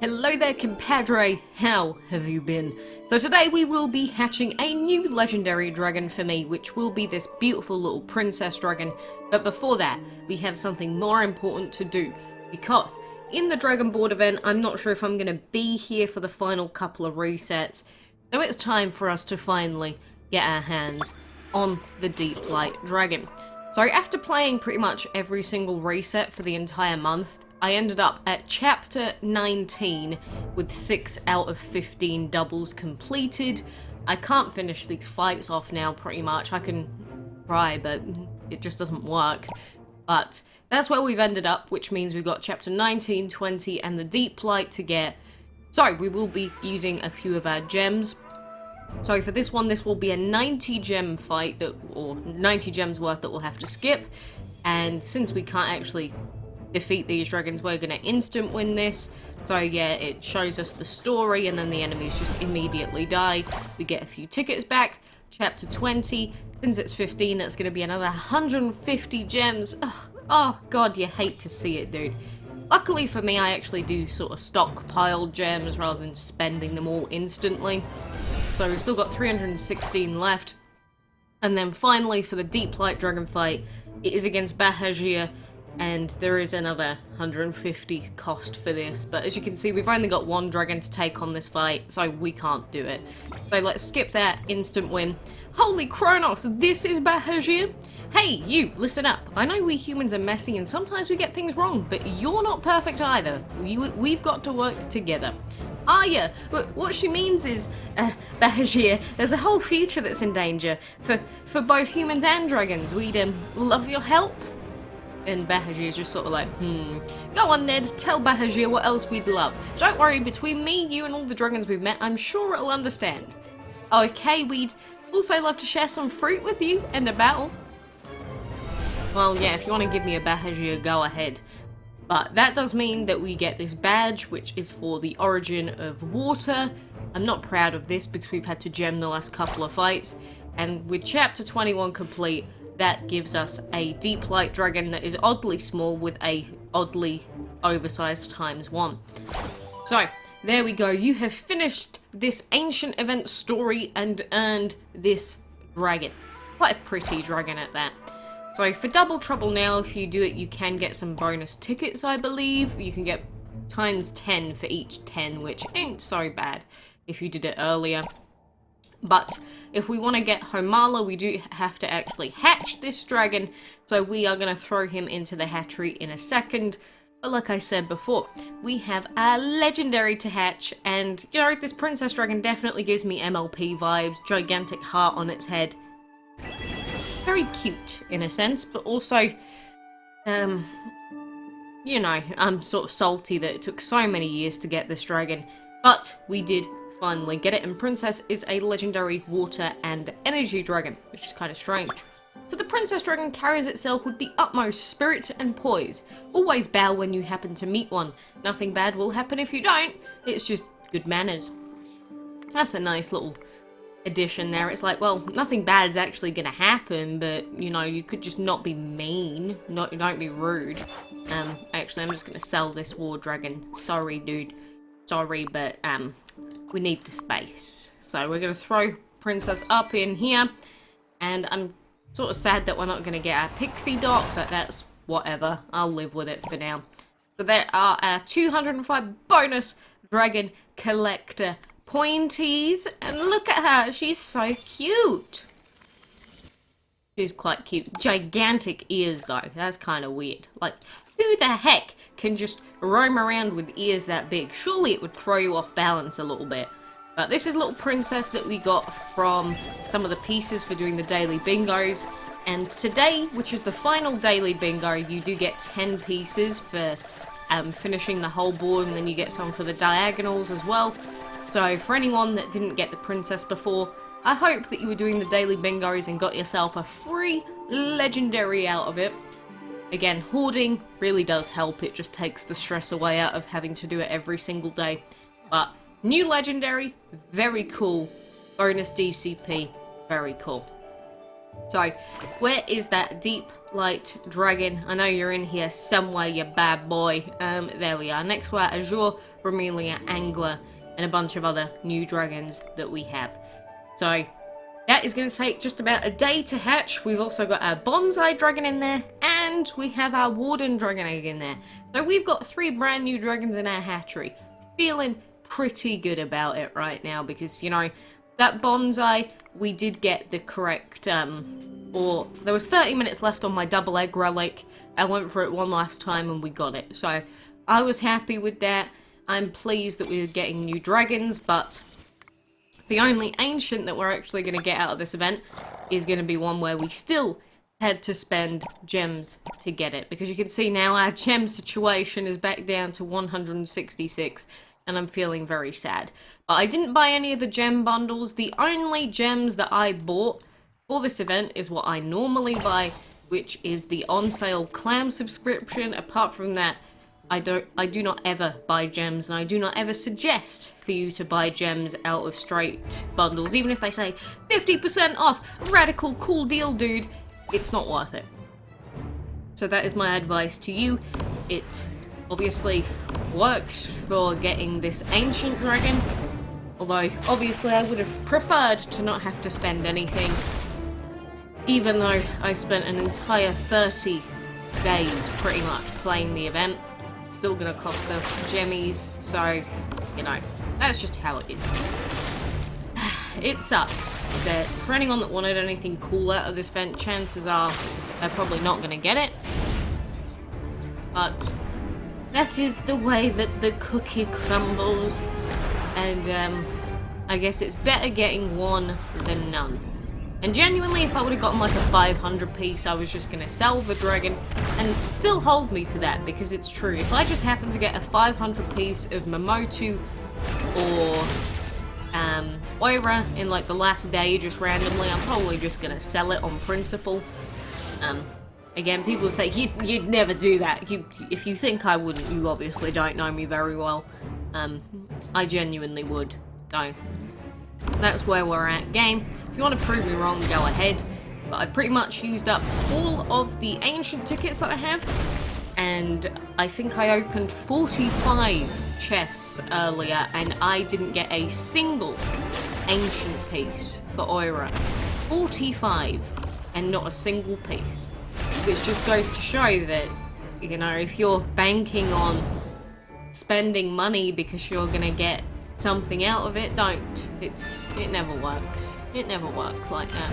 Hello there, compadre. How have you been? So today we will be hatching a new legendary dragon for me, which will be this beautiful little princess dragon. But before that, we have something more important to do, because in the Dragon Board event, I'm not sure if I'm going to be here for the final couple of resets. So it's time for us to finally get our hands on the Deep Light Dragon. So after playing pretty much every single reset for the entire month, I ended up at chapter 19 with 6 out of 15 doubles completed. I can't finish these fights off now pretty much. I can try, but it just doesn't work. But that's where we've ended up, which means we've got chapter 19, 20 and the Deep Light to get. So we will be using a few of our gems. So for this one, this will be a 90 gem fight, or 90 gems worth that we'll have to skip. And since we can't actually defeat these dragons, we're going to instant win this. So yeah, it shows us the story and then the enemies just immediately die. We get a few tickets back. Chapter 20, since it's 15, it's going to be another 150 gems. Oh god, you hate to see it, dude. Luckily for me, I actually do sort of stockpile gems rather than spending them all instantly. So we've still got 316 left. And then finally for the Deep Light Dragon fight, it is against Bahajir. And there is another 150 cost for this, but as you can see, we've only got one dragon to take on this fight, so we can't do it. So let's skip that, instant win. Holy Kronos, this is Bahajir? Hey, you, listen up. I know we humans are messy and sometimes we get things wrong, but you're not perfect either. We've got to work together. Ah, yeah, what she means is, Bahajir, there's a whole future that's in danger for both humans and dragons. We'd love your help. And Bahajir is just sort of like, Go on, Ned, tell Bahajir what else we'd love. Don't worry, between me, you and all the dragons we've met, I'm sure it'll understand. Okay, we'd also love to share some fruit with you and a battle. Well, yeah, if you want to give me a Bahajir, go ahead. But that does mean that we get this badge, which is for the origin of water. I'm not proud of this because we've had to gem the last couple of fights. And with chapter 21 complete, that gives us a Deep Light Dragon that is oddly small with a oddly oversized ×1. So, there we go. You have finished this ancient event story and earned this dragon. Quite a pretty dragon at that. So, for Double Trouble now, if you do it, you can get some bonus tickets, I believe. You can get ×10 for each 10, which ain't so bad if you did it earlier. But if we want to get Homala, we do have to actually hatch this dragon, so we are going to throw him into the hatchery in a second. But like I said before, we have a legendary to hatch, and you know, this princess dragon definitely gives me MLP vibes, gigantic heart on its head. Very cute in a sense, but also, you know, I'm sort of salty that it took so many years to get this dragon, but we did finally get it, and Princess is a legendary water and energy dragon, which is kind of strange. So the Princess Dragon carries itself with the utmost spirit and poise. Always bow when you happen to meet one. Nothing bad will happen if you don't, it's just good manners. That's a nice little addition there. It's like, well, nothing bad is actually gonna happen, but, you know, you could just not be mean, don't be rude. Actually, I'm just gonna sell this war dragon. Sorry, dude. Sorry, but, we need the space. So we're going to throw Princess up in here. And I'm sort of sad that we're not going to get our pixie dot, but that's whatever. I'll live with it for now. So there are our 205 bonus dragon collector pointies. And look at her. She's so cute. She's quite cute. Gigantic ears, though. That's kind of weird. Like, who the heck can just roam around with ears that big? Surely it would throw you off balance a little bit. But this is little Princess that we got from some of the pieces for doing the daily bingos. And today, which is the final daily bingo, you do get 10 pieces for finishing the whole board, and then you get some for the diagonals as well. So for anyone that didn't get the Princess before, I hope that you were doing the daily bingos and got yourself a free legendary out of it. Again, hoarding really does help. It just takes the stress away out of having to do it every single day. But new legendary, very cool. Bonus DCP, very cool. So, where is that Deep light dragon. I know you're in here somewhere, you bad boy. There we are. Next we're Azure, Bromelia, Angler, and a bunch of other new dragons that we have. So that is going to take just about a day to hatch. We've also got our bonsai dragon in there, and we have our warden dragon egg in there. So we've got 3 brand new dragons in our hatchery. Feeling pretty good about it right now, because, you know, that bonsai, we did get the correct, or there was 30 minutes left on my double egg relic. I went for it one last time and we got it. So I was happy with that. I'm pleased that we were getting new dragons, but the only ancient that we're actually going to get out of this event is going to be one where we still had to spend gems to get it. Because you can see now our gem situation is back down to 166, and I'm feeling very sad. But I didn't buy any of the gem bundles. The only gems that I bought for this event is what I normally buy, which is the on sale clam subscription. Apart from that, I do not ever buy gems, and I do not ever suggest for you to buy gems out of straight bundles. Even if they say 50% off, radical cool deal, dude, it's not worth it. So that is my advice to you. It obviously worked for getting this ancient dragon, although obviously I would have preferred to not have to spend anything, even though I spent an entire 30 days pretty much playing the event. Still gonna cost us gemmies, so, you know, that's just how it is. It sucks that for anyone that wanted anything cool out of this event, chances are they're probably not gonna get it. But that is the way that the cookie crumbles, and I guess it's better getting one than none. And genuinely, if I would have gotten like a 500 piece, I was just going to sell the dragon and still hold me to that, because it's true. If I just happen to get a 500 piece of Momotu or Oira in like the last day just randomly, I'm probably just going to sell it on principle. Again, people say, you'd never do that. If you think I wouldn't, you obviously don't know me very well. I genuinely would. So that's where we're at, game. If you want to prove me wrong, go ahead. But I pretty much used up all of the ancient tickets that I have, and I think I opened 45 chests earlier, and I didn't get a single ancient piece for Oira. 45, and not a single piece. Which just goes to show that, you know, if you're banking on spending money because you're gonna get something out of it, don't. It never works. It never works like that.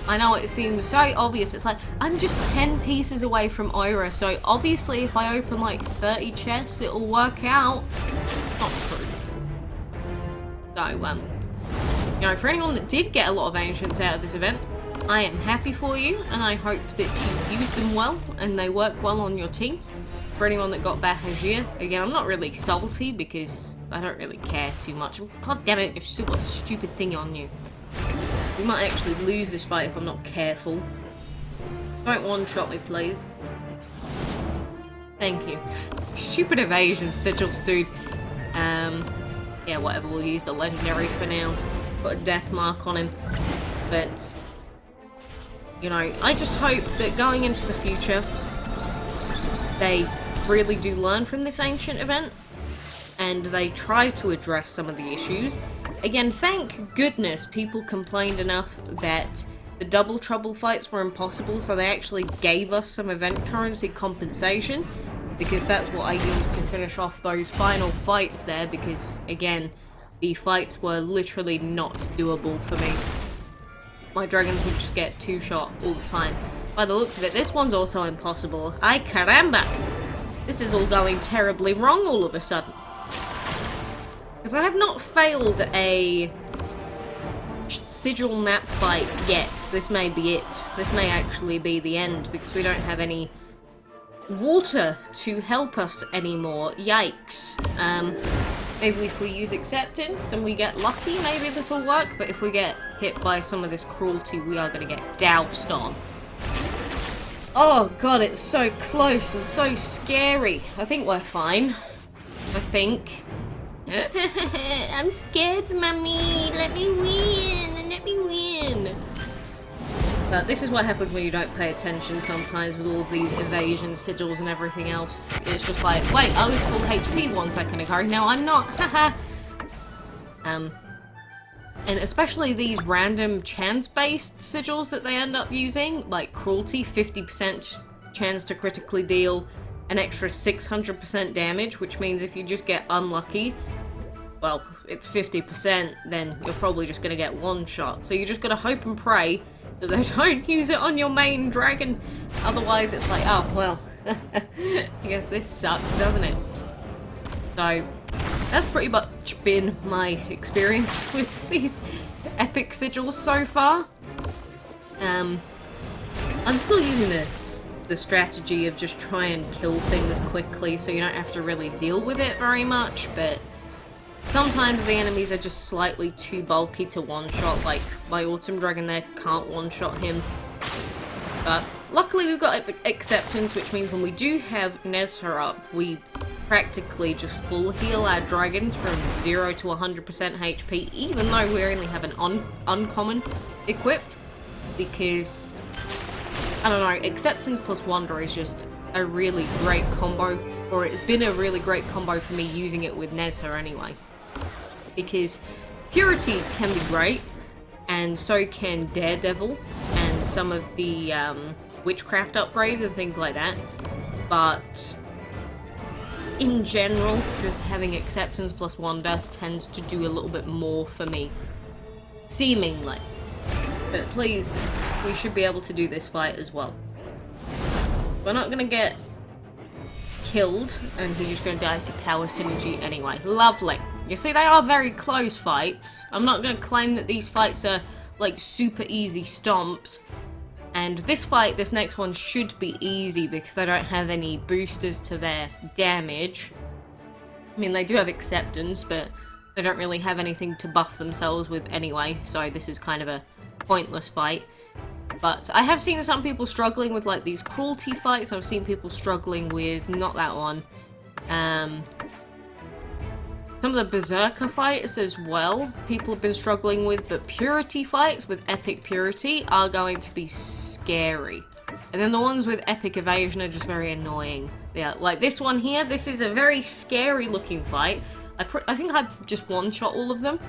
I know it seems so obvious. It's like, I'm just 10 pieces away from Oira, so obviously if I open like 30 chests, it'll work out. Not true. So, you know, for anyone that did get a lot of ancients out of this event, I am happy for you, and I hope that you use them well and they work well on your team. For anyone that got Bahajir, again, I'm not really salty because I don't really care too much. God damn it, you've still got a stupid thing on you. We might actually lose this fight if I'm not careful. Don't one-shot me, please. Thank you. Stupid evasion sigils, dude. Yeah, whatever, we'll use the legendary for now. Put a death mark on him. But, you know, I just hope that going into the future, they really do learn from this ancient event, and they try to address some of the issues. Again, thank goodness people complained enough that the double trouble fights were impossible, so they actually gave us some event currency compensation, because that's what I used to finish off those final fights there, because, again, the fights were literally not doable for me. My dragons would just get two-shot all the time. By the looks of it, this one's also impossible. Ay caramba! This is all going terribly wrong all of a sudden. Because I have not failed a sigil map fight yet. This may be it. This may actually be the end, because we don't have any water to help us anymore. Yikes. Maybe if we use acceptance and we get lucky, maybe this will work. But if we get hit by some of this cruelty, we are going to get doused on. Oh god, it's so close and so scary. I think we're fine. I think. I'm scared, Mummy. Let me win. Let me win. But this is what happens when you don't pay attention sometimes with all of these evasion sigils and everything else. It's just like, wait, I was full HP 1 second ago, now I'm not, haha. And especially these random chance-based sigils that they end up using, like Cruelty, 50% chance to critically deal an extra 600% damage, which means if you just get unlucky, well, it's 50%, then you're probably just gonna get one shot. So you just gotta hope and pray that they don't use it on your main dragon. Otherwise it's like, oh, well, I guess this sucks, doesn't it? So, that's pretty much been my experience with these epic sigils so far. I'm still using the strategy of just try and kill things quickly so you don't have to really deal with it very much, but sometimes the enemies are just slightly too bulky to one-shot, like my Autumn Dragon there can't one-shot him. But luckily we've got Acceptance, which means when we do have Nezha up, we practically just full heal our dragons from 0 to 100% HP, even though we only have an uncommon equipped, because, I don't know, Acceptance plus Wonder is just a really great combo, or it's been a really great combo for me using it with Nezha anyway. Because Purity can be great, and so can Daredevil, and some of the Witchcraft upgrades and things like that, but in general, just having Acceptance plus Wonder tends to do a little bit more for me. Seemingly. But please, we should be able to do this fight as well. We're not gonna get killed, and he's just gonna die to power synergy anyway. Lovely. You see, they are very close fights. I'm not gonna claim that these fights are, like, super easy stomps. And this fight, this next one, should be easy because they don't have any boosters to their damage. I mean, they do have Acceptance, but they don't really have anything to buff themselves with anyway, so this is kind of a pointless fight. But I have seen some people struggling with, like, these Cruelty fights. I've seen people struggling with, not that one, some of the Berserker fights as well, people have been struggling with, but Purity fights with Epic Purity are going to be scary. And then the ones with Epic Evasion are just very annoying. Yeah, like this one here, this is a very scary looking fight. I think I've just one-shot all of them,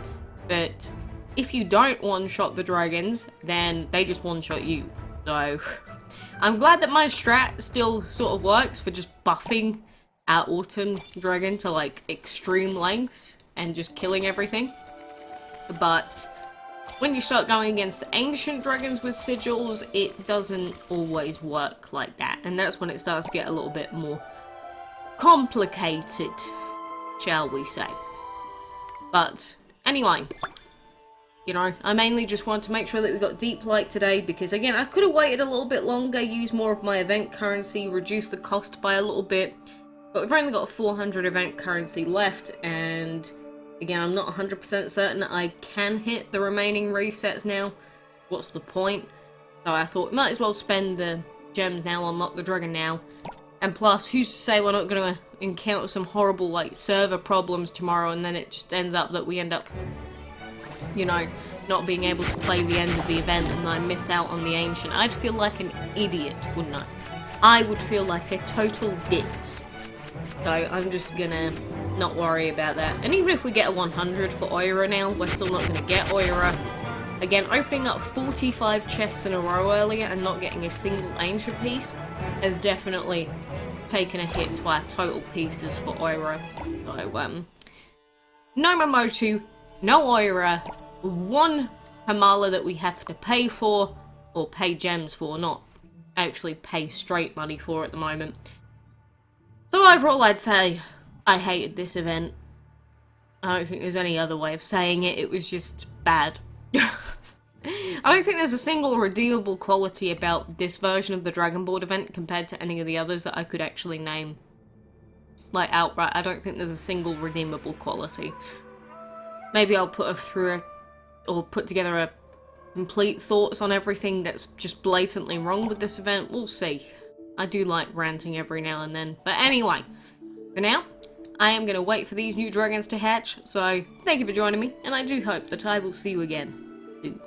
but if you don't one-shot the dragons, then they just one-shot you. So, I'm glad that my strat still sort of works for just buffing our Autumn Dragon to, like, extreme lengths and just killing everything. But when you start going against Ancient Dragons with sigils, it doesn't always work like that. And that's when it starts to get a little bit more complicated, shall we say. But anyway, you know, I mainly just wanted to make sure that we got Deep Light today because, again, I could have waited a little bit longer, used more of my event currency, reduced the cost by a little bit. But we've only got 400 event currency left, and again, I'm not 100% certain that I can hit the remaining resets now. What's the point? So I thought, might as well spend the gems now, unlock the dragon now. And plus, who's to say we're not going to encounter some horrible, like, server problems tomorrow, and then it just ends up that we end up, you know, not being able to play the end of the event, and I miss out on the Ancient. I'd feel like an idiot, wouldn't I? I would feel like a total ditz. So I'm just gonna not worry about that. And even if we get a 100 for Oira now, we're still not gonna get Oira. Again, opening up 45 chests in a row earlier and not getting a single Ancient piece has definitely taken a hit to our total pieces for Oira. So, no Momotu, no Oira, one Hamala that we have to pay for, or pay gems for, not actually pay straight money for at the moment. So overall, I'd say I hated this event. I don't think there's any other way of saying it. It was just bad. I don't think there's a single redeemable quality about this version of the Dragon Board event compared to any of the others that I could actually name, like, outright. I don't think there's a single redeemable quality. Maybe I'll put together a complete thoughts on everything that's just blatantly wrong with this event. We'll see. I do like ranting every now and then. But anyway, for now, I am going to wait for these new dragons to hatch. So, thank you for joining me, and I do hope that I will see you again soon.